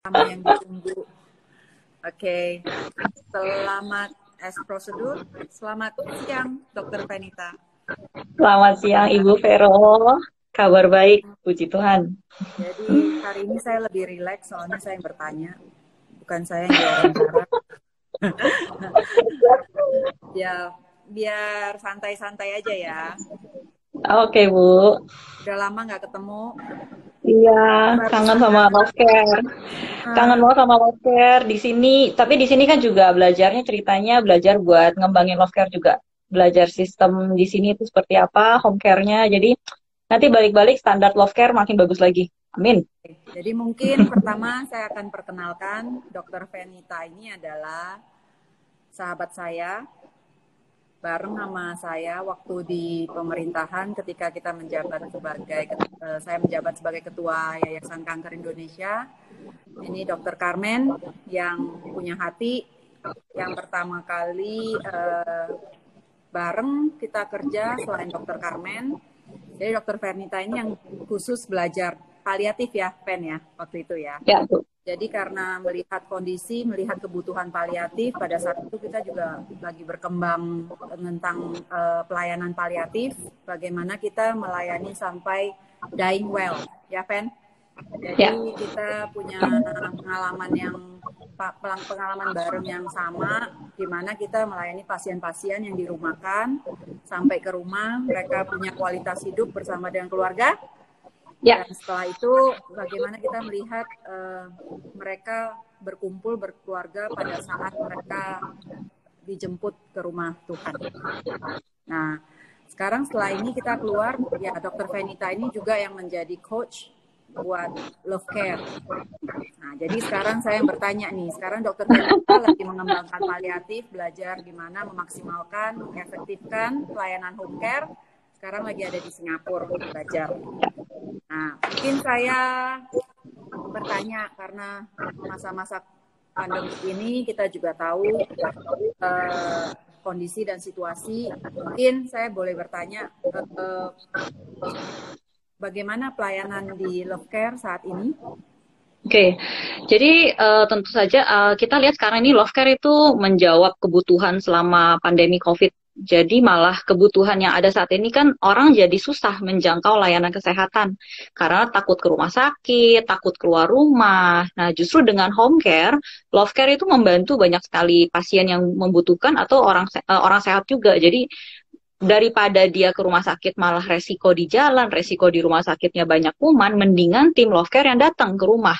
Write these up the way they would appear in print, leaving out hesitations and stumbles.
tamu yang ditunggu. Oke, selamat prosedur. Selamat siang, Dokter Fenita. Selamat siang Ibu Vero, kabar baik, puji Tuhan. Jadi hari ini saya lebih rileks, soalnya saya yang bertanya, bukan saya yang diwawancara. Ya, biar santai-santai aja ya. Oke Bu. Udah lama nggak ketemu. Iya, kangen sama love care. Kangen banget sama love care di sini. Tapi di sini kan juga belajarnya ceritanya belajar buat ngembangin love care juga. Belajar sistem di sini itu seperti apa, home care-nya. Jadi nanti balik-balik standar love care makin bagus lagi. Amin. Jadi mungkin pertama saya akan perkenalkan Dokter Fenita ini adalah sahabat saya, bareng sama saya waktu di pemerintahan ketika kita menjabat sebagai saya menjabat sebagai Ketua Yayasan Kanker Indonesia. Ini Dokter Carmen yang punya hati yang pertama kali bareng kita kerja selain Dokter Carmen. Jadi Dokter Fenita ini yang khusus belajar paliatif ya, Pen ya, waktu itu ya. Ya, Bu. Jadi karena melihat kondisi, melihat kebutuhan paliatif, pada saat itu kita juga lagi berkembang tentang pelayanan paliatif, bagaimana kita melayani sampai dying well, ya Pen? Jadi Ya. kita punya pengalaman bareng yang sama, di mana kita melayani pasien-pasien yang dirumahkan sampai ke rumah, mereka punya kualitas hidup bersama dengan keluarga. Ya. Dan setelah itu bagaimana kita melihat mereka berkumpul berkeluarga pada saat mereka dijemput ke rumah Tuhan. Nah, sekarang setelah ini kita keluar, ya Dokter Fenita ini juga yang menjadi coach buat love care. Nah, jadi sekarang saya yang bertanya nih, sekarang Dokter Fenita lagi mengembangkan paliatif, belajar gimana memaksimalkan, mengefektifkan pelayanan home care. Sekarang lagi ada di Singapura belajar. Nah, mungkin saya bertanya karena masa-masa pandemi ini kita juga tahu kondisi dan situasi. Mungkin saya boleh bertanya bagaimana pelayanan di Love Care saat ini? Oke, jadi tentu saja kita lihat sekarang ini Love Care itu menjawab kebutuhan selama pandemi COVID. Jadi malah kebutuhan yang ada saat ini kan orang jadi susah menjangkau layanan kesehatan karena takut ke rumah sakit, takut keluar rumah. Nah, justru dengan home care, Love Care itu membantu banyak sekali pasien yang membutuhkan atau orang sehat juga. Jadi daripada dia ke rumah sakit malah resiko di jalan, resiko di rumah sakitnya banyak kuman, mendingan tim Love Care yang datang ke rumah.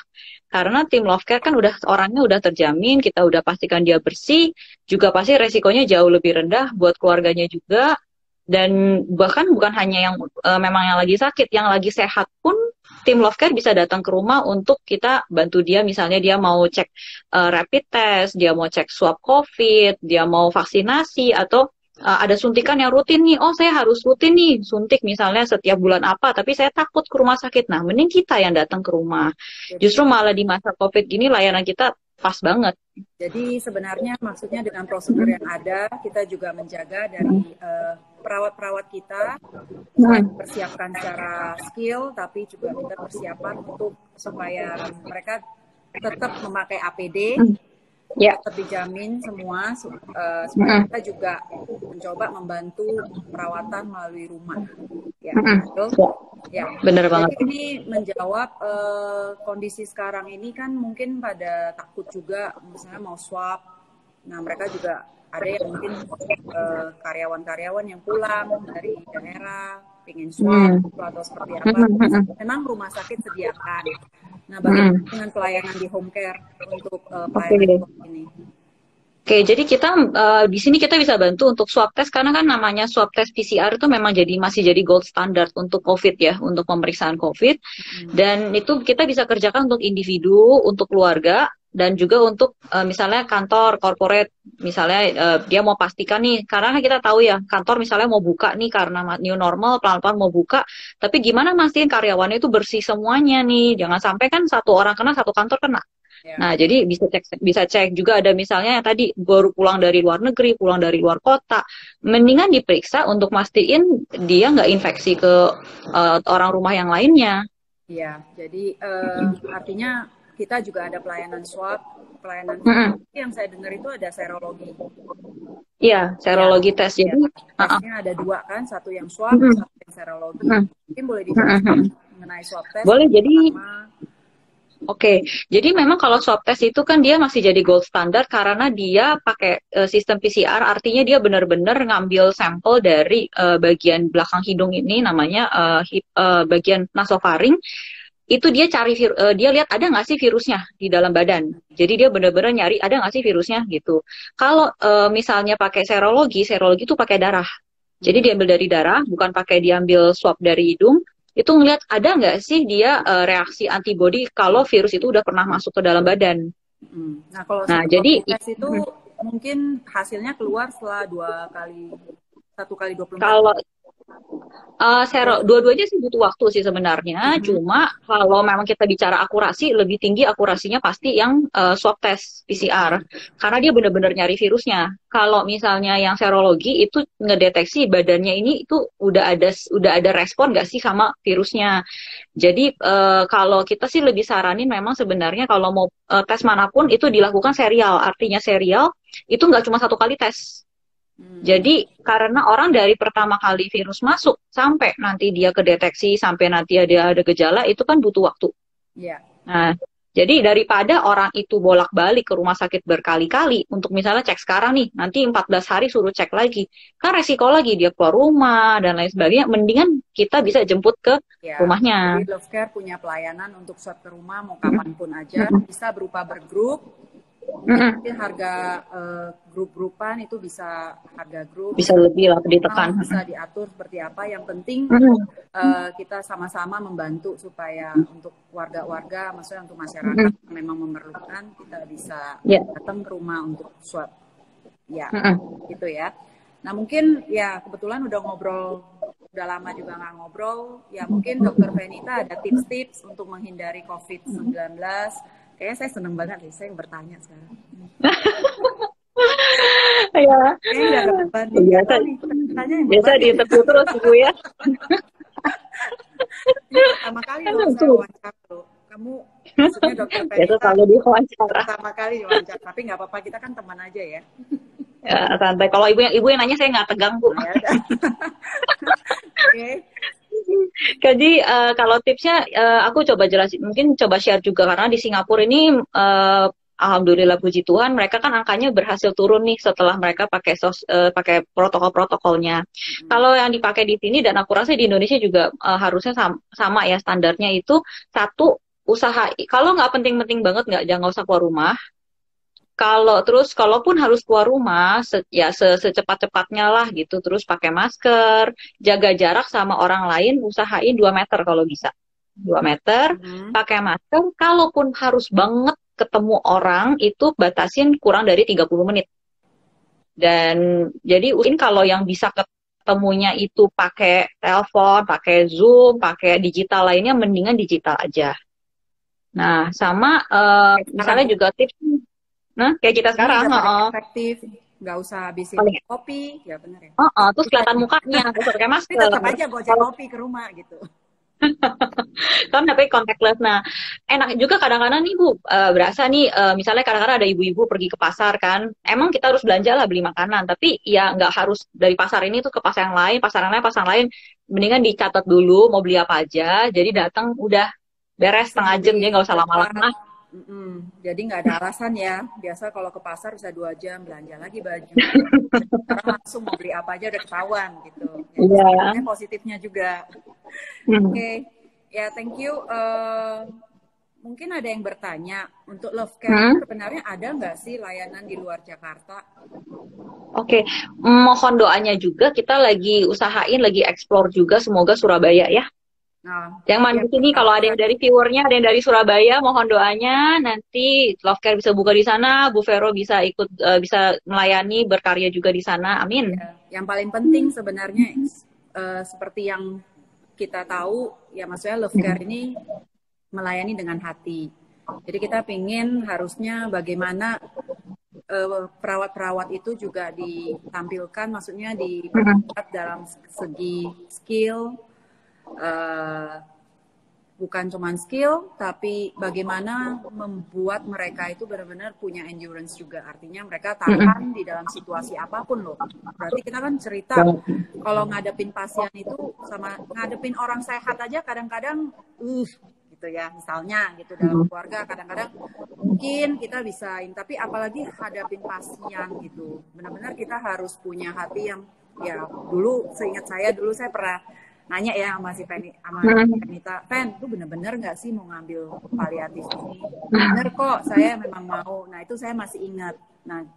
Karena tim Love Care kan orangnya udah terjamin, kita udah pastikan dia bersih, juga pasti resikonya jauh lebih rendah buat keluarganya juga. Dan bahkan bukan hanya yang memang yang lagi sakit, yang lagi sehat pun tim Love Care bisa datang ke rumah untuk kita bantu dia, misalnya dia mau cek rapid test, dia mau cek swab COVID, dia mau vaksinasi, atau ada suntikan yang rutin nih, oh saya harus rutin nih suntik misalnya setiap bulan apa, tapi saya takut ke rumah sakit. Nah, mending kita yang datang ke rumah. Justru malah di masa COVID gini layanan kita pas banget. Jadi sebenarnya maksudnya dengan prosedur yang ada, kita juga menjaga dari perawat-perawat kita, persiapkan secara skill, tapi juga kita persiapan untuk supaya mereka tetap memakai APD, Ya. tetap dijamin semua, supaya kita juga mencoba membantu perawatan melalui rumah. Ya, betul. Ya, benar banget. Jadi ini menjawab kondisi sekarang ini kan mungkin pada takut juga, misalnya mau swab. Nah, mereka juga ada yang mungkin karyawan-karyawan yang pulang dari daerah, ingin swab atau seperti apa. Memang rumah sakit sediakan. Nah, bagaimana dengan pelayanan di home care untuk pelayanan ini? Oke, jadi kita di sini kita bisa bantu untuk swab test karena kan namanya swab test PCR itu memang masih jadi gold standard untuk COVID ya, untuk pemeriksaan COVID. Dan itu kita bisa kerjakan untuk individu, untuk keluarga, dan juga untuk misalnya kantor, corporate, misalnya dia mau pastikan nih, karena kita tahu ya kantor misalnya mau buka nih karena new normal, pelan-pelan mau buka, tapi gimana mastiin karyawannya itu bersih semuanya nih, jangan sampai kan satu orang kena, satu kantor kena. Nah, jadi bisa cek juga ada misalnya yang tadi baru pulang dari luar negeri, pulang dari luar kota, mendingan diperiksa untuk mastiin dia nggak infeksi ke orang rumah yang lainnya. Iya, jadi artinya kita juga ada pelayanan swab, pelayanan yang saya dengar itu ada serologi. Iya, serologi tes. Ya, Jadi tesnya ada 2 kan, satu yang swab, satu yang serologi. Mungkin boleh dijelaskan mengenai swab test. Boleh, jadi Oke, jadi memang kalau swab test itu kan dia masih jadi gold standard karena dia pakai sistem PCR, artinya dia benar-benar ngambil sampel dari bagian belakang hidung ini, namanya bagian nasofaring. Itu dia cari dia lihat ada nggak sih virusnya di dalam badan. Jadi dia benar-benar nyari ada nggak sih virusnya gitu. Kalau misalnya pakai serologi itu pakai darah. Jadi diambil dari darah, bukan pakai diambil swab dari hidung. Itu ngelihat ada nggak sih dia reaksi antibodi kalau virus itu udah pernah masuk ke dalam badan. Nah, kalau jadi tes itu mungkin hasilnya keluar setelah 1 kali 24 kalau dua-duanya sih butuh waktu sih sebenarnya. Cuma kalau memang kita bicara akurasi, lebih tinggi akurasinya pasti yang swab test PCR. Karena dia benar-benar nyari virusnya. Kalau misalnya yang serologi itu ngedeteksi badannya ini itu udah ada respon nggak sih sama virusnya. Jadi kalau kita sih lebih saranin memang sebenarnya kalau mau tes manapun itu dilakukan serial. Artinya serial itu nggak cuma 1 kali tes. Jadi karena orang dari pertama kali virus masuk sampai nanti dia kedeteksi, sampai nanti ada gejala, itu kan butuh waktu. Yeah. Nah, jadi daripada orang itu bolak-balik ke rumah sakit berkali-kali untuk misalnya cek sekarang nih, nanti 14 hari suruh cek lagi. Kan resiko lagi dia keluar rumah dan lain sebagainya. Mendingan kita bisa jemput ke rumahnya. Jadi Love Care punya pelayanan untuk swab ke rumah mau kapanpun aja. Bisa berupa bergrup. Mungkin harga grup-grupan itu bisa harga grup bisa lebih lah ditekan, bisa diatur seperti apa. Yang penting kita sama-sama membantu supaya untuk warga-warga, maksudnya untuk masyarakat yang memang memerlukan, kita bisa datang ke rumah untuk swab. Ya, gitu ya. Nah mungkin ya kebetulan udah lama juga nggak ngobrol. Ya mungkin Dokter Fenita ada tips-tips untuk menghindari COVID-19. Kayaknya saya seneng banget nih, saya bertanya sekarang. Ya. Kayaknya nggak ada beban. Biasa diinterview terus Bu ya. Ini pertama kali loh saya wawancara loh. Kamu maksudnya Dokter Fenita. Biasa selalu diwawancara. Pertama kali diwawancara, tapi nggak apa-apa, kita kan teman aja ya. Ya santai. Kalau ibu yang nanya saya nggak tegang Bu. Oke. Jadi kalau tipsnya aku coba jelasin, mungkin coba share juga karena di Singapura ini alhamdulillah puji Tuhan mereka kan angkanya berhasil turun nih setelah mereka pakai protokol-protokolnya. Kalau yang dipakai di sini dan aku rasa di Indonesia juga harusnya sama ya standarnya itu satu usaha. Kalau nggak penting-penting banget jangan usah keluar rumah. Kalaupun harus keluar rumah, secepat-cepatnya lah gitu. Terus pakai masker, jaga jarak sama orang lain, usahain 2 meter kalau bisa. 2 meter, pakai masker. Kalaupun harus banget ketemu orang, itu batasin kurang dari 30 menit. Dan jadi mungkin kalau yang bisa ketemunya itu pakai telepon, pakai Zoom, pakai digital lainnya, mendingan digital aja. Nah, sama misalnya juga tips. Nah, kayak kita sekarang, efektif, nggak usah habisin kopi, ya benar ya. Terus kelihatan mukanya, terus pakai masker. Tetap aja gocek kopi ke rumah gitu. Kan tapi contactless. Nah, enak juga kadang-kadang nih Bu, berasa nih, misalnya kadang-kadang ada ibu-ibu pergi ke pasar kan, emang kita harus belanja lah beli makanan, tapi ya nggak harus dari pasar ini tuh ke pasar yang lain, pasar lain, mendingan dicatat dulu mau beli apa aja, jadi datang udah beres setengah jam, jadi nggak usah lama-lama. Jadi nggak ada alasan ya. Biasa kalau ke pasar bisa 2 jam belanja lagi baju. Sekarang langsung mau beli apa aja udah ketahuan gitu. Ya, positifnya juga. Oke. Ya thank you. Mungkin ada yang bertanya untuk Love Care sebenarnya ada nggak sih layanan di luar Jakarta? Oke. Mohon doanya juga, kita lagi usahain, lagi explore juga, semoga Surabaya ya. Nah, yang mana di sini kalau ada yang dari viewernya, ada yang dari Surabaya, mohon doanya nanti Love Care bisa buka di sana, Bu Vero bisa ikut bisa melayani, berkarya juga di sana. Amin. Yang paling penting sebenarnya seperti yang kita tahu ya, maksudnya Love Care ini melayani dengan hati. Jadi kita pingin harusnya bagaimana perawat-perawat itu juga ditampilkan, maksudnya diperkuat dalam segi skill, bukan cuma skill, tapi bagaimana membuat mereka itu benar-benar punya endurance juga. Artinya mereka tahan di dalam situasi apapun loh. Berarti kita kan cerita kalau ngadepin pasien itu sama ngadepin orang sehat aja kadang-kadang gitu ya, misalnya gitu dalam keluarga kadang-kadang mungkin kita bisain, tapi apalagi hadapin pasien gitu. Benar-benar kita harus punya hati yang ya dulu seingat saya dulu saya pernah nanya ya sama si Penita, Pen, lu bener-bener nggak sih mau ngambil paliatif ini? Bener kok, saya memang mau. Nah itu saya masih ingat. Nah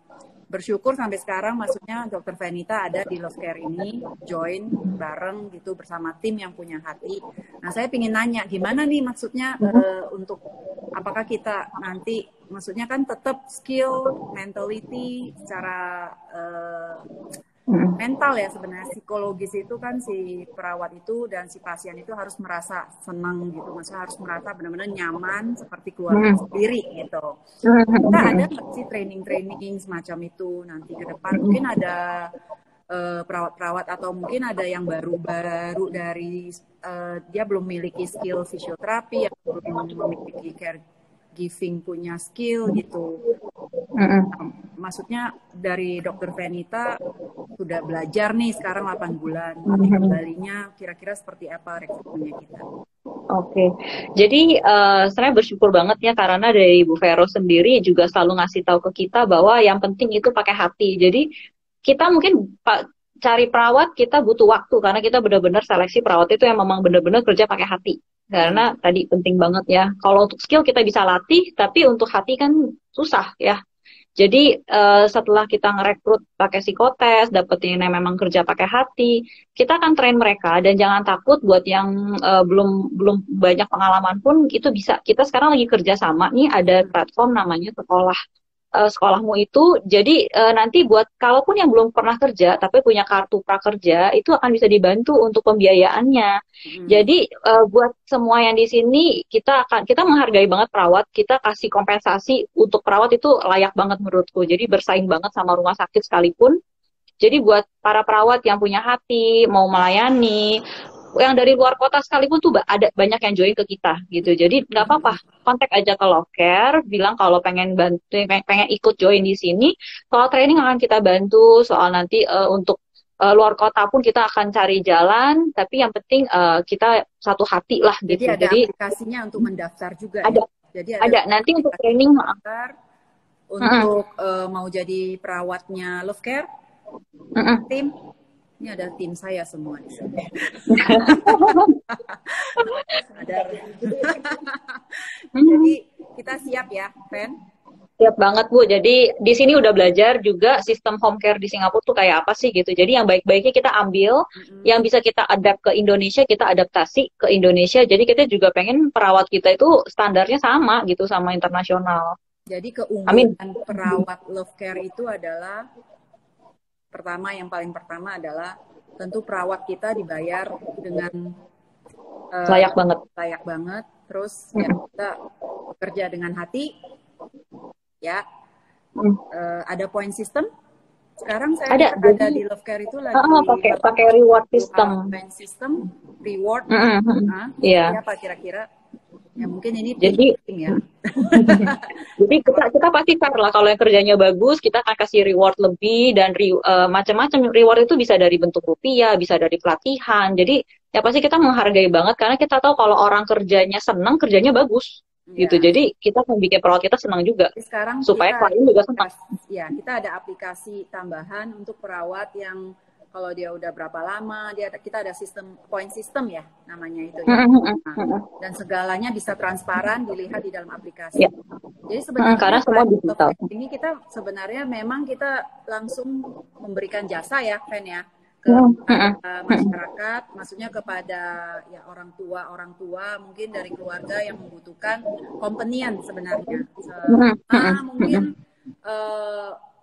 bersyukur sampai sekarang, maksudnya Dokter Penita ada di Love Care ini, join bareng gitu bersama tim yang punya hati. Nah saya pingin nanya, gimana nih maksudnya untuk apakah kita nanti, maksudnya kan tetap skill, mentality, secara mental ya sebenarnya, psikologis itu kan si perawat itu dan si pasien itu harus merasa senang gitu, maksudnya harus merasa benar-benar nyaman seperti keluarga sendiri gitu. Kita ada nggak sih training semacam itu nanti ke depan? Mungkin ada perawat-perawat atau mungkin ada yang baru-baru dari dia belum memiliki skill fisioterapi, yang belum memiliki caregiving punya skill gitu. Maksudnya dari Dokter Penita sudah belajar nih sekarang 8 bulan. Nanti kembalinya kira-kira seperti apa rekrutmennya kita? Oke, jadi saya bersyukur banget ya karena dari Bu Vero sendiri juga selalu ngasih tahu ke kita bahwa yang penting itu pakai hati. Jadi kita mungkin cari perawat kita butuh waktu karena kita benar-benar seleksi perawat itu yang memang benar-benar kerja pakai hati. Karena tadi penting banget ya. Kalau untuk skill kita bisa latih, tapi untuk hati kan susah ya. Jadi setelah kita ngerekrut pakai psikotes, dapetin yang memang kerja pakai hati, kita akan train mereka dan jangan takut buat yang belum banyak pengalaman pun itu bisa. Kita sekarang lagi kerja sama nih ada platform namanya sekolahmu itu. Jadi nanti buat kalaupun yang belum pernah kerja tapi punya kartu prakerja itu akan bisa dibantu untuk pembiayaannya. Jadi buat semua yang di sini kita menghargai banget perawat, kita kasih kompensasi untuk perawat itu layak banget menurutku. Jadi bersaing banget sama rumah sakit sekalipun. Jadi buat para perawat yang punya hati mau melayani yang dari luar kota sekalipun tuh ada banyak yang join ke kita gitu. Jadi nggak apa-apa, kontak aja ke Love Care, bilang kalau pengen bantu, pengen ikut join di sini. Soal training akan kita bantu, soal nanti untuk luar kota pun kita akan cari jalan, tapi yang penting kita satu hati lah gitu. Jadi ada aplikasinya untuk mendaftar juga. Ada. Ya? Jadi ada nanti untuk training mendaftar untuk mau jadi perawatnya Love Care. Tim ini ada tim saya semua di sini. Jadi kita siap ya, Pen? Siap banget Bu. Jadi di sini udah belajar juga sistem home care di Singapura tuh kayak apa sih gitu. Jadi yang baik-baiknya kita ambil, yang bisa kita adapt ke Indonesia kita adaptasi ke Indonesia. Jadi kita juga pengen perawat kita itu standarnya sama gitu sama internasional. Jadi keunggulan perawat Love Care itu adalah yang paling pertama adalah tentu perawat kita dibayar dengan layak banget. Terus ya, kita bekerja dengan hati. Ya, ada point system. Sekarang saya ada di Love Care itu lagi pakai reward system. Point system, reward. Apa kira-kira? Ya mungkin ini jadi ya. Jadi kita pasti fair lah kalau yang kerjanya bagus kita akan kasih reward lebih dan macam-macam reward itu bisa dari bentuk rupiah, bisa dari pelatihan. Jadi ya pasti kita menghargai banget karena kita tahu kalau orang kerjanya senang, kerjanya bagus. Gitu. Jadi kita membuat perawat kita senang juga. Sekarang supaya klien juga senang. Ya, kita ada aplikasi tambahan untuk perawat yang kalau dia udah berapa lama, kita ada sistem point system ya namanya itu ya. Dan segalanya bisa transparan dilihat di dalam aplikasi. Jadi sebenarnya karena semua digital. Ini kita sebenarnya memang kita langsung memberikan jasa ya, Fen ya, ke masyarakat, maksudnya kepada ya orang tua mungkin dari keluarga yang membutuhkan companion sebenarnya. Mungkin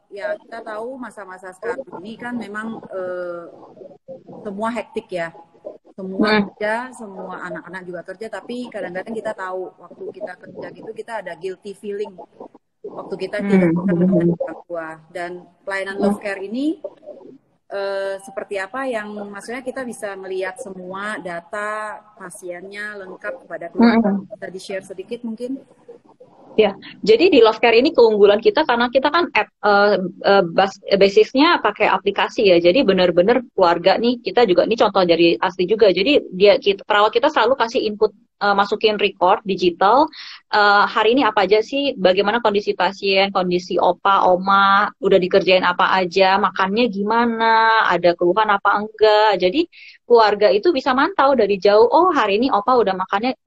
ya kita tahu masa-masa sekarang ini kan memang semua hektik ya, semua kerja, semua anak-anak juga kerja, tapi kadang-kadang kita tahu waktu kita kerja gitu kita ada guilty feeling waktu kita tidak bisa menemani orang tua. Dan pelayanan Love Care ini seperti apa yang maksudnya kita bisa melihat semua data pasiennya lengkap kepada keluarga. Bisa di-share sedikit mungkin? Ya, jadi di Love Care ini keunggulan kita karena kita kan basisnya pakai aplikasi ya. Jadi benar-benar keluarga nih, kita juga ini contoh dari asli juga. Jadi perawat kita selalu kasih input, masukin record digital. Hari ini apa aja sih, bagaimana kondisi pasien, kondisi opa, oma, udah dikerjain apa aja, makannya gimana, ada keluhan apa enggak. Jadi keluarga itu bisa mantau dari jauh, oh hari ini opa udah makannya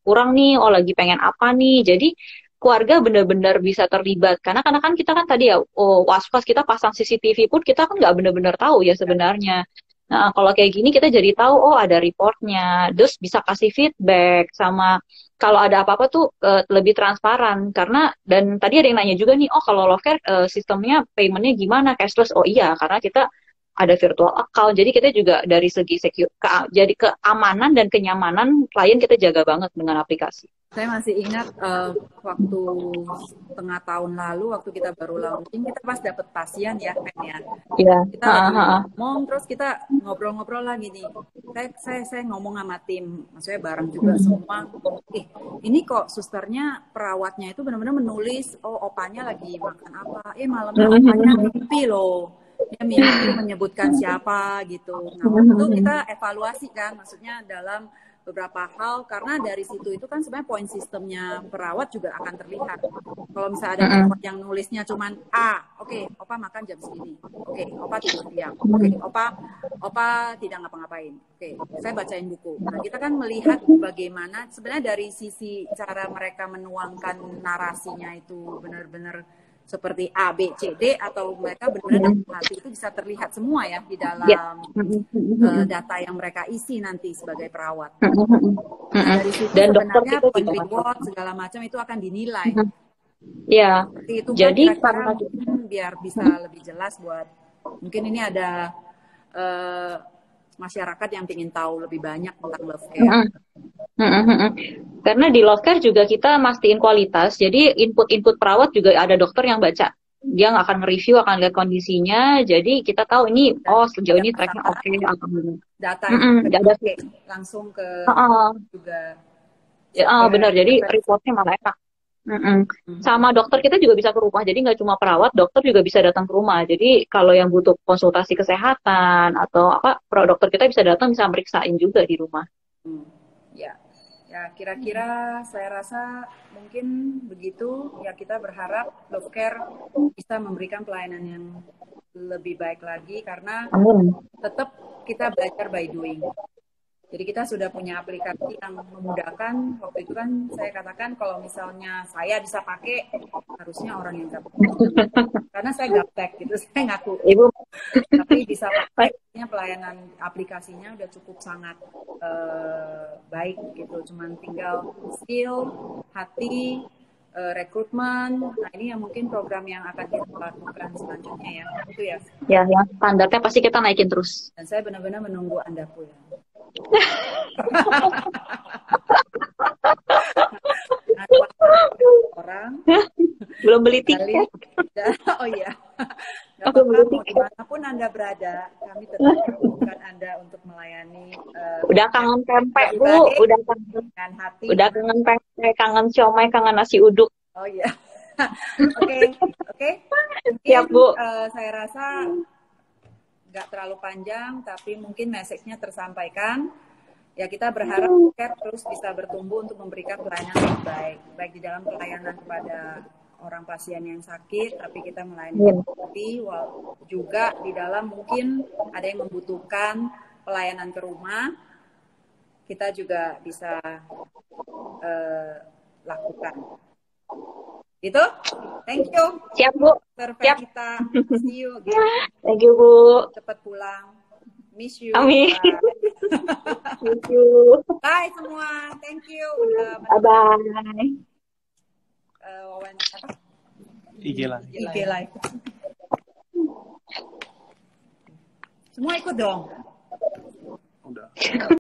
kurang nih, oh lagi pengen apa nih. Jadi keluarga benar-benar bisa terlibat karena kan kita kan tadi ya, was-was kita pasang CCTV pun kita kan nggak benar-benar tahu ya sebenarnya. Nah kalau kayak gini kita jadi tahu, oh ada reportnya, terus bisa kasih feedback sama kalau ada apa-apa tuh lebih transparan. Karena dan tadi ada yang nanya juga nih, oh kalau Love Care sistemnya paymentnya gimana, cashless? Oh iya, karena kita ada virtual account, jadi kita juga dari segi jadi keamanan dan kenyamanan klien kita jaga banget dengan aplikasi. Saya masih ingat waktu setengah tahun lalu, waktu kita baru launching, kita pas dapet pasien ya, Pen ya. Iya. Kita lagi ngomong, terus kita ngobrol-ngobrol lagi nih. Saya ngomong sama tim, maksudnya bareng juga semua. Ini kok susternya, perawatnya itu benar-benar menulis, oh opanya lagi makan apa, malamnya opanya mimpi loh. Dia mimpi menyebutkan siapa gitu. Nah, itu kita evaluasi kan, maksudnya dalam beberapa hal, karena dari situ itu kan sebenarnya poin sistemnya perawat juga akan terlihat. Kalau misalnya ada perawat yang nulisnya cuman oke, opa makan jam segini, oke, opa tidur siang, oke, opa tidak ngapa-ngapain, oke, saya bacain buku. Nah kita kan melihat bagaimana sebenarnya dari sisi cara mereka menuangkan narasinya itu benar-benar seperti A, B, C, D, atau mereka benar-benar dalam hati itu bisa terlihat semua ya di dalam data yang mereka isi nanti sebagai perawat. Nah, dari situ dan sebenarnya point reward segala macam itu akan dinilai. Ya. Itu kan jadi karena biar bisa lebih jelas buat mungkin ini ada masyarakat yang ingin tahu lebih banyak tentang Love Care. Karena di Love Care juga kita mastiin kualitas, jadi input perawat juga ada dokter yang baca, dia nggak akan nge-review, akan lihat kondisinya, jadi kita tahu ini sejauh ini tracknya oke, data langsung ke juga benar, jadi reportnya malah enak. Sama dokter kita juga bisa ke rumah, jadi nggak cuma perawat, dokter juga bisa datang ke rumah. Jadi kalau yang butuh konsultasi kesehatan atau apa, dokter kita bisa datang, bisa meriksain juga di rumah. Ya, kira-kira saya rasa mungkin begitu. Ya, kita berharap Love Care bisa memberikan pelayanan yang lebih baik lagi karena tetap kita belajar by doing. Jadi kita sudah punya aplikasi yang memudahkan. Waktu itu kan saya katakan kalau misalnya saya bisa pakai, harusnya orang yang gaptek. Karena saya gaptek gitu, saya ngaku. Tapi bisa pakai, pelayanan aplikasinya udah cukup sangat baik gitu. Cuman tinggal skill, hati, rekrutmen. Nah ini yang mungkin program yang akan kita lakukan selanjutnya ya. Itu ya. Ya, yang standarnya pasti kita naikin terus. Dan saya benar-benar menunggu Anda pulang. Orang belum beli tiket. Oh iya, nggak apa-apa, dimanapun Anda berada, kami tetap membutuhkan Anda untuk melayani. Udah kangen pempek Bu, udah kangen hati, udah kangen pempek, kangen siomay, kangen nasi uduk. Oh iya, oke. Siap Bu. Saya rasa nggak terlalu panjang, tapi mungkin message-nya tersampaikan. Ya kita berharap Care terus bisa bertumbuh untuk memberikan pelayanan yang baik, baik di dalam pelayanan kepada orang pasien yang sakit, tapi kita melayani juga di dalam mungkin ada yang membutuhkan pelayanan ke rumah, kita juga bisa lakukan. Gitu? Thank you. Siap, Bu. Siap. Kita see you again. Thank you, Bu. Cepat pulang. Miss you. Amin. Thank you. Bye semua. Thank you. Bye-bye. IG Live. Semua ikut dong. Udah.